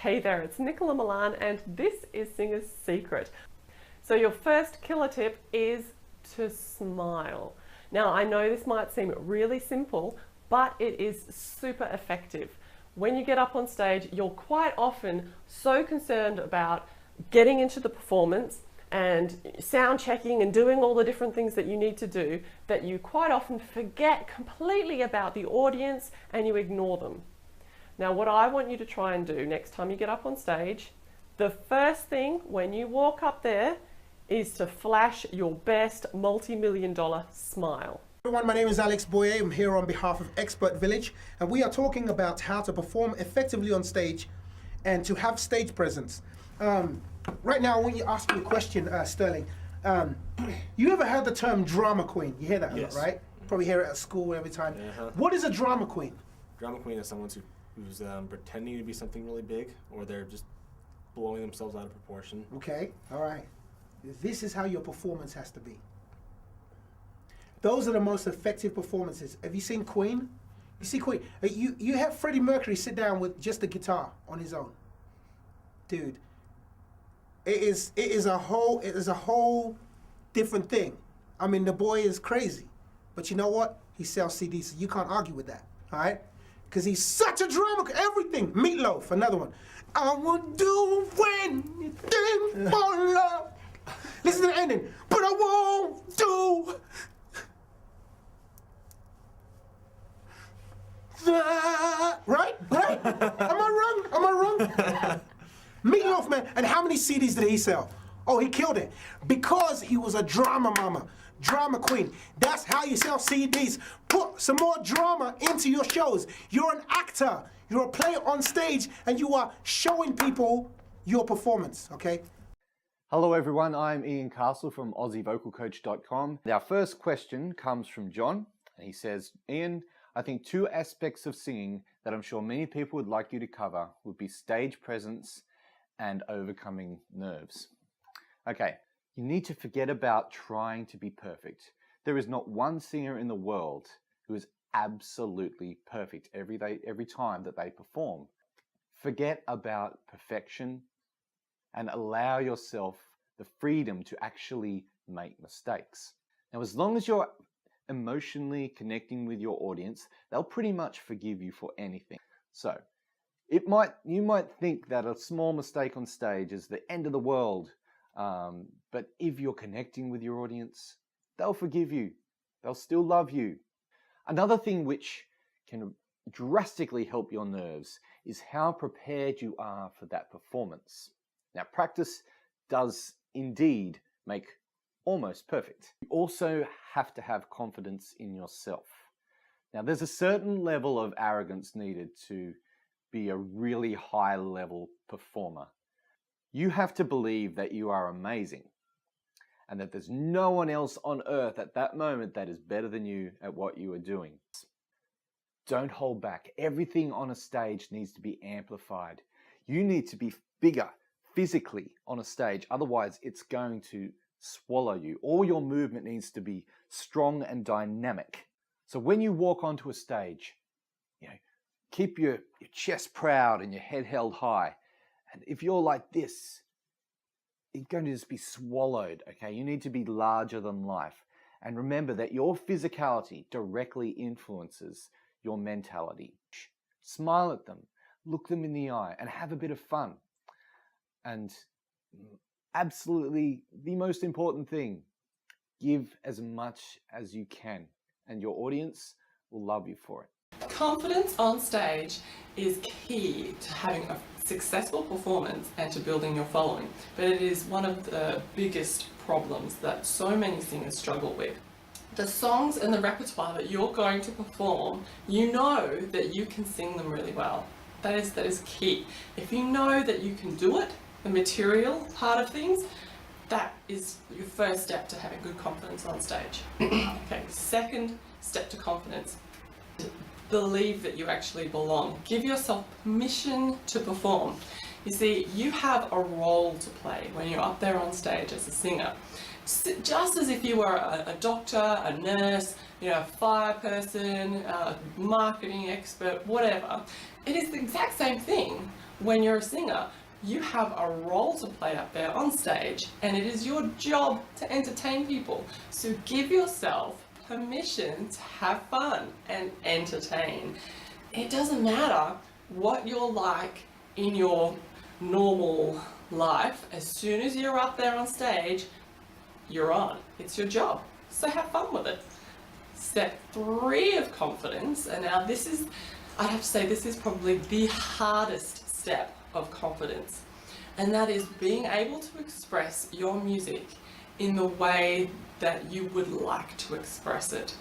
Hey there, it's Nicola Milan and this is Singer's Secret. So your first killer tip is to smile. Now I know this might seem really simple, but it is super effective. When you get up on stage, you're quite often so concerned about getting into the performance and sound checking and doing all the different things that you need to do that you quite often forget completely about the audience and you ignore them. Now what I want you to try and do next time you get up on stage, the first thing when you walk up there is to flash your best multi-million-dollar smile. Everyone, my name is Alex Boyer. I'm here on behalf of Expert Village, and we are talking about how to perform effectively on stage and to have stage presence. Right now, I want you to ask you a question, Sterling. You ever heard the term drama queen? You hear that a lot, right? Probably hear it at school every time. What is a drama queen? Drama queen is someone who's pretending to be something really big, or they're just blowing themselves out of proportion. Okay, all right. This is how your performance has to be. Those are the most effective performances. Have you seen Queen? You see Queen. You have Freddie Mercury sit down with just a guitar on his own. Dude, it is a whole different thing. I mean, the boy is crazy, but you know what? He sells CDs, so you can't argue with that, all right? Because he's such a drama, everything. Meatloaf, another one. I would do anything for love. Listen to the ending. But I won't do that. Right? Am I wrong? Meatloaf, man. And how many CDs did he sell? Oh, he killed it. Because he was a drama mama, drama queen. That's how you sell CDs. Put some more drama into your shows. You're an actor. You're a player on stage, and you are showing people your performance, okay? Hello everyone, I'm Ian Castle from AussieVocalCoach.com. Our first question comes from John, and he says, Ian, I think two aspects of singing that I'm sure many people would like you to cover would be stage presence and overcoming nerves. Okay, you need to forget about trying to be perfect. There is not one singer in the world who is absolutely perfect every time that they perform. Forget about perfection and allow yourself the freedom to actually make mistakes. Now, as long as you're emotionally connecting with your audience, they'll pretty much forgive you for anything. So, you might think that a small mistake on stage is the end of the world, but if you're connecting with your audience, they'll forgive you. They'll still love you. Another thing which can drastically help your nerves is how prepared you are for that performance. Now, practice does indeed make almost perfect. You also have to have confidence in yourself. Now, there's a certain level of arrogance needed to be a really high-level performer. You have to believe that you are amazing and that there's no one else on earth at that moment that is better than you at what you are doing. Don't hold back. Everything on a stage needs to be amplified. You need to be bigger physically on a stage, otherwise it's going to swallow you. All your movement needs to be strong and dynamic. So when you walk onto a stage, keep your chest proud and your head held high. And if you're like this, you're going to just be swallowed, okay? You need to be larger than life. And remember that your physicality directly influences your mentality. Smile at them, look them in the eye, and have a bit of fun. And absolutely the most important thing, give as much as you can, and your audience will love you for it. Confidence on stage is key to having a successful performance and to building your following, but it is one of the biggest problems that so many singers struggle with. The songs and the repertoire that you're going to perform, you know that you can sing them really well. That is key. If you know that you can do it, the material part of things, that is your first step to having good confidence on stage. Okay, second step to confidence. Believe that you actually belong. Give yourself permission to perform. You see, you have a role to play when you're up there on stage as a singer. Just as if you were a doctor, a nurse, a fire person, a marketing expert, whatever. It is the exact same thing, when you're a singer, you have a role to play up there on stage, and it is your job to entertain people. So give yourself permission to have fun and entertain. It doesn't matter what you're like in your normal life. As soon as you're up there on stage, you're on. It's your job. So have fun with it. Step 3 of confidence, and now this is, I'd have to say, this is probably the hardest step of confidence, and that is being able to express your music in the way that you would like to express it.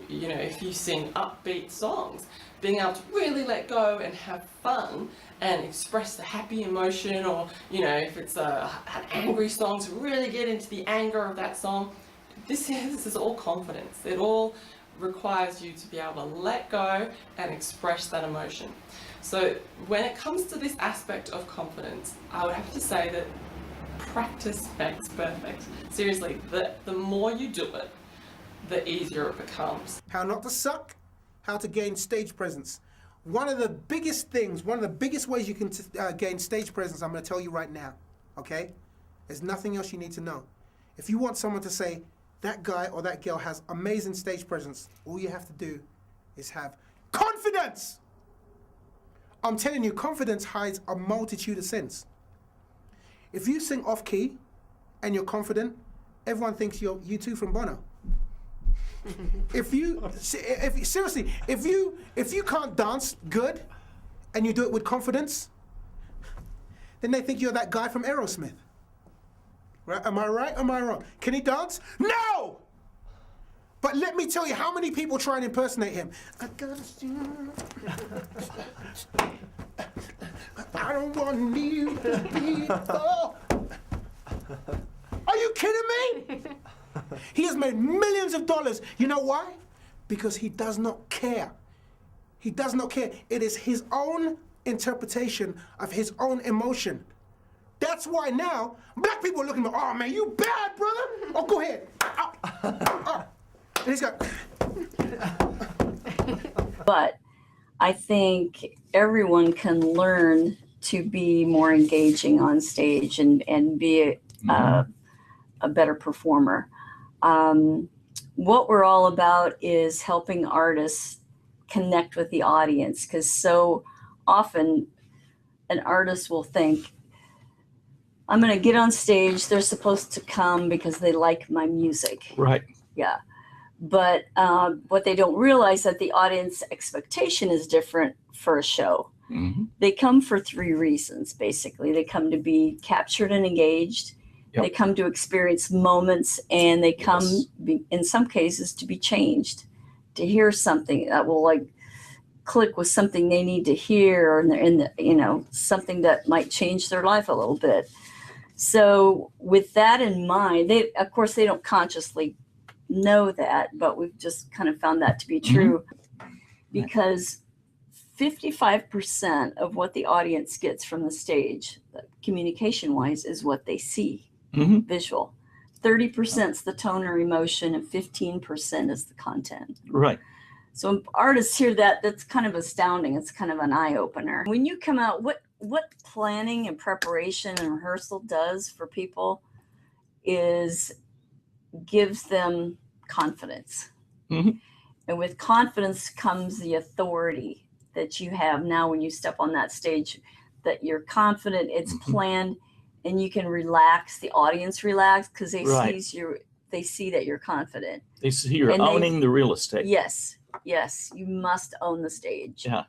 You know, if you sing upbeat songs, being able to really let go and have fun and express the happy emotion, or, you know, if it's an angry song, to really get into the anger of that song. This is all confidence. It all requires you to be able to let go and express that emotion. So when it comes to this aspect of confidence, I would have to say that practice makes perfect. Seriously, the more you do it, the easier it becomes. How not to suck, how to gain stage presence. One of the biggest things, one of the biggest ways you can gain stage presence, I'm going to tell you right now, okay? There's nothing else you need to know. If you want someone to say, that guy or that girl has amazing stage presence, all you have to do is have confidence. I'm telling you, confidence hides a multitude of sins. If you sing off key and you're confident, everyone thinks you're U2 from Bono. If you can't dance good and you do it with confidence, then they think you're that guy from Aerosmith. Right? Am I right or am I wrong? Can he dance? No! But let me tell you how many people try and impersonate him. I don't want you to be Are you kidding me? He has made millions of dollars. You know why? Because he does not care. He does not care. It is his own interpretation of his own emotion. That's why now, black people are looking at me, oh man, you bad, brother. Oh, go ahead. And he's got... But I think everyone can learn to be more engaging on stage and be a better performer. What we're all about is helping artists connect with the audience, because so often an artist will think, I'm going to get on stage, they're supposed to come because they like my music. Right. Yeah. But what they don't realize that the audience expectation is different for a show. Mm-hmm. They come for 3 reasons, basically. They come to be captured and engaged. Yep. They come to experience moments, and they come, in some cases, to be changed, to hear something that will like click with something they need to hear, or something that might change their life a little bit. So with that in mind, of course, they don't consciously know that, but we've just kind of found that to be true, because 55% of what the audience gets from the stage, communication wise, is what they see, visual. 30% is the tone or emotion, and 15% is the content. Right. So when artists hear that, that's kind of astounding. It's kind of an eye opener. When you come out, what planning and preparation and rehearsal does for people is gives them confidence. Mm-hmm. And with confidence comes the authority that you have now when you step on that stage, that you're confident, it's planned, and you can relax, the audience relax, because they see that you're confident. They see you're owning the real estate. Yes, you must own the stage. Yeah.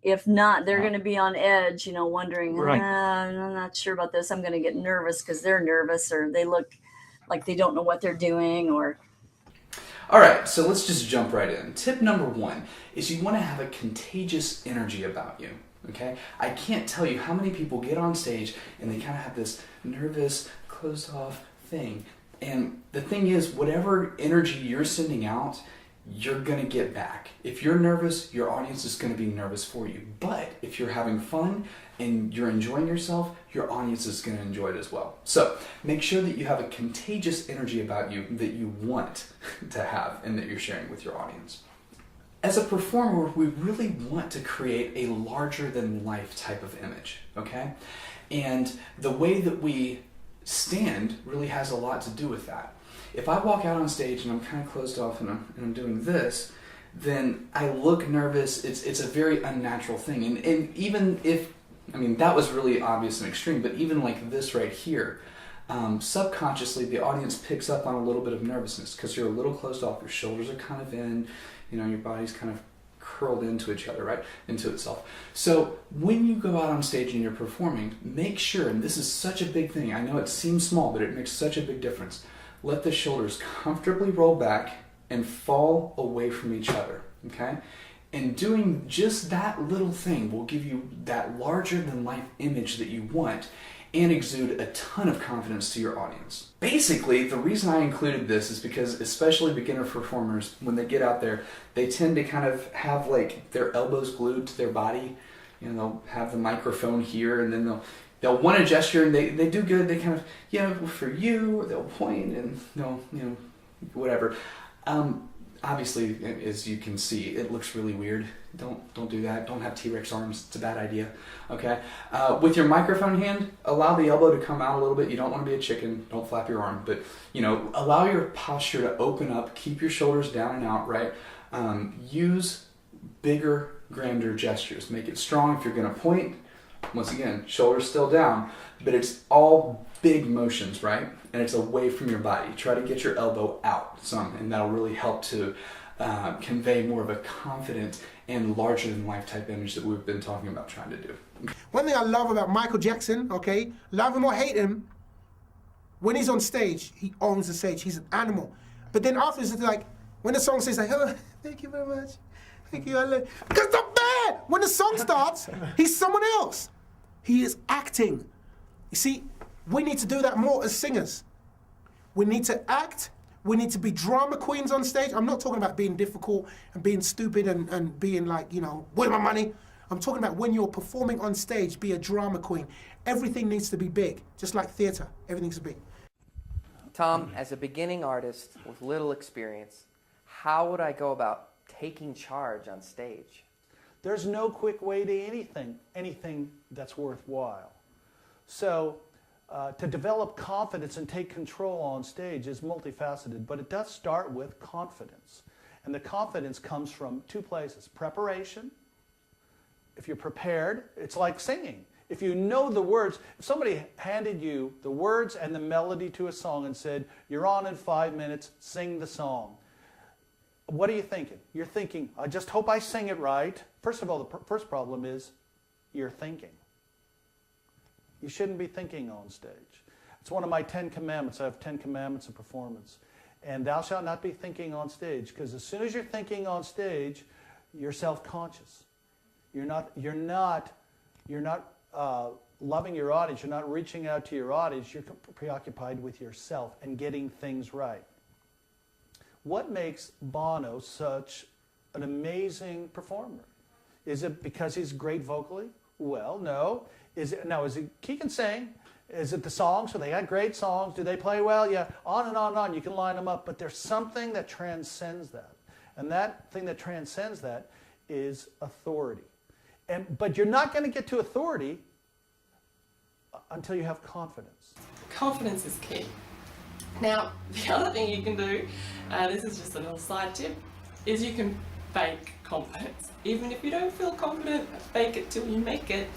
If not, they're going to be on edge, wondering, Right. I'm not sure about this. I'm going to get nervous because they're nervous, or they look like they don't know what they're doing, or... All right, so let's just jump right in. Tip number 1 is you want to have a contagious energy about you, okay? I can't tell you how many people get on stage and they kind of have this nervous, closed off thing. And the thing is, whatever energy you're sending out, you're going to get back. If you're nervous, your audience is going to be nervous for you. But if you're having fun and you're enjoying yourself, your audience is going to enjoy it as well. So make sure that you have a contagious energy about you that you want to have and that you're sharing with your audience. as a performer, we really want to create a larger than life type of image, okay? And the way that we stand really has a lot to do with that. If I walk out on stage and I'm kind of closed off and I'm doing this, then I look nervous. It's a very unnatural thing. And even if, I mean, that was really obvious and extreme, but even like this right here, subconsciously the audience picks up on a little bit of nervousness because you're a little closed off. Your shoulders are kind of in, you know, your body's kind of curled into each other, right? Into itself. So when you go out on stage and you're performing, make sure, and this is such a big thing, I know it seems small, but it makes such a big difference. Let the shoulders comfortably roll back and fall away from each other, okay? And doing just that little thing will give you that larger than life image that you want and exude a ton of confidence to your audience. Basically, the reason I included this is because especially beginner performers, when they get out there, they tend to kind of have like their elbows glued to their body. You know, they'll have the microphone here and then they'll want to gesture and they do good. They kind of, you know, for you, they'll point and they'll, you know, whatever. Obviously, as you can see, it looks really weird. Don't do that. Don't have T-Rex arms. It's a bad idea. Okay. With your microphone hand, allow the elbow to come out a little bit. You don't want to be a chicken. Don't flap your arm. But, you know, allow your posture to open up. Keep your shoulders down and out, right? Use bigger, grander gestures. Make it strong. If you're going to point, once again, shoulders still down. But it's all big motions, right? And it's away from your body. Try to get your elbow out some, and that'll really help to convey more of a confident and larger than life type image that we've been talking about trying to do. One thing I love about Michael Jackson, okay, love him or hate him, when he's on stage, he owns the stage. He's an animal. But then afterwards, it's like, when the song says like, oh, thank you very much, thank you, I love you. Because the bad, when the song starts, he's someone else. He is acting. You see, we need to do that more as singers. We need to act. We need to be drama queens on stage. I'm not talking about being difficult and being stupid and being like, you know, where's my money? I'm talking about when you're performing on stage, be a drama queen. Everything needs to be big, just like theater. Everything's big. Tom, as a beginning artist with little experience, how would I go about taking charge on stage? There's no quick way to anything that's worthwhile. So to develop confidence and take control on stage is multifaceted, but it does start with confidence. And the confidence comes from two places: preparation. If you're prepared, it's like singing. If you know the words, if somebody handed you the words and the melody to a song and said, you're on in 5 minutes, sing the song. What are you thinking? You're thinking, I just hope I sing it right. First of all, the first problem is you're thinking. You shouldn't be thinking on stage. It's one of my 10 commandments. I have 10 commandments of performance. And thou shalt not be thinking on stage, because as soon as you're thinking on stage, you're self-conscious. You're not loving your audience. You're not reaching out to your audience. You're preoccupied with yourself and getting things right. What makes Bono such an amazing performer? Is it because he's great vocally? Well, no. He can sing. Is it the songs? So they had great songs. Do they play well? Yeah. On and on and on. You can line them up. But there's something that transcends that. And that thing that transcends that is authority. But you're not going to get to authority until you have confidence. Confidence is key. Now, the other thing you can do, this is just a little side tip, is you can fake confidence. Even if you don't feel confident, fake it till you make it.